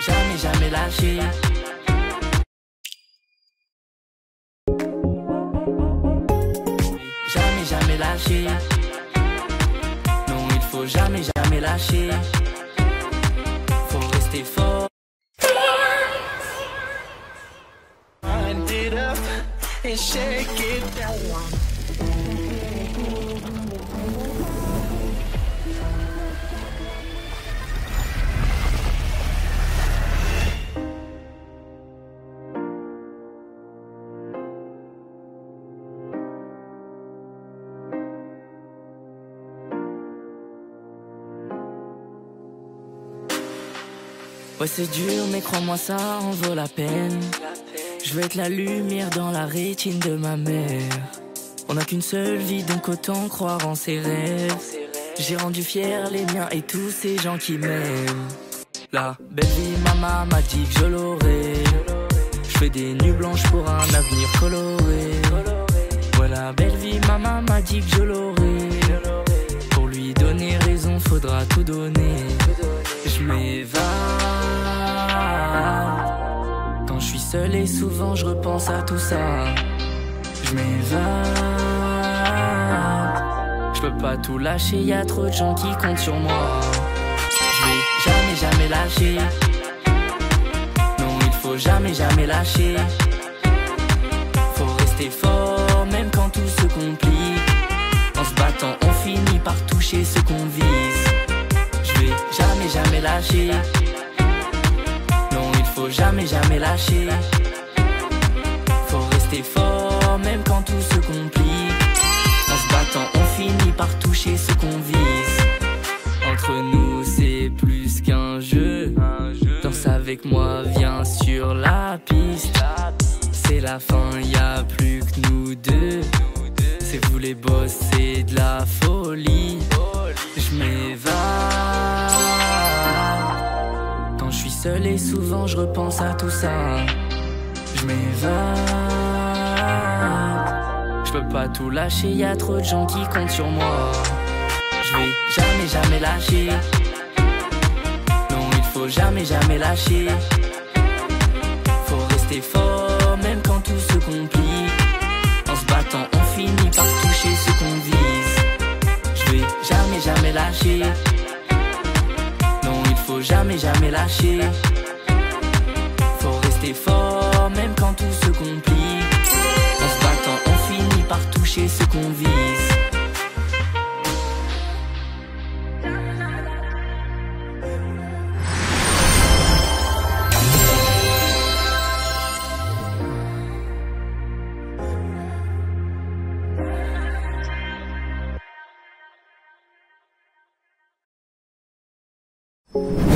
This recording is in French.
Jamais, jamais lâcher. Jamais, jamais lâcher. Non, il faut jamais, jamais lâcher. Faut rester fort. Wind it up and shake it down. Ouais, c'est dur, mais crois-moi, ça en vaut la peine. Je veux être la lumière dans la rétine de ma mère. On n'a qu'une seule vie, donc autant croire en ses rêves. J'ai rendu fier les miens et tous ces gens qui m'aiment. La belle vie, maman m'a dit que je l'aurai. Je fais des nuits blanches pour un avenir coloré. Ouais, la belle vie, maman m'a dit que je l'aurai. Pour lui donner raison, faudra tout donner. Je m'évade. Quand je suis seul et souvent je repense à tout ça. Je m'évade. Je peux pas tout lâcher, y a trop de gens qui comptent sur moi. Je vais jamais, jamais lâcher. Non, il faut jamais, jamais lâcher. Faut rester fort, même quand tout se complique. En se battant, on finit par toucher ce qu'on vise. Je vais jamais, jamais lâcher. Non, il faut jamais, jamais lâcher. Faut rester fort, même quand tout se complique. En se battant, on finit par toucher ce qu'on vise. Entre nous, c'est plus qu'un jeu. Danse avec moi, viens sur la piste. C'est la fin, y a plus que nous deux. C'est vous les boss, c'est de la folie. Je m'évade. Quand je suis seul et souvent je repense à tout ça. Je m'évade. Je peux pas tout lâcher, y a trop de gens qui comptent sur moi. Je vais jamais, jamais lâcher. Non, il faut jamais, jamais lâcher. Faut rester fort, même quand tout se complique. En se battant, on finit par toucher ce qu'on vise. Je vais jamais, jamais lâcher. Non, il faut jamais, jamais lâcher. Faut rester fort, même quand tout se complique. En se battant, on finit par toucher ce qu'on vise. You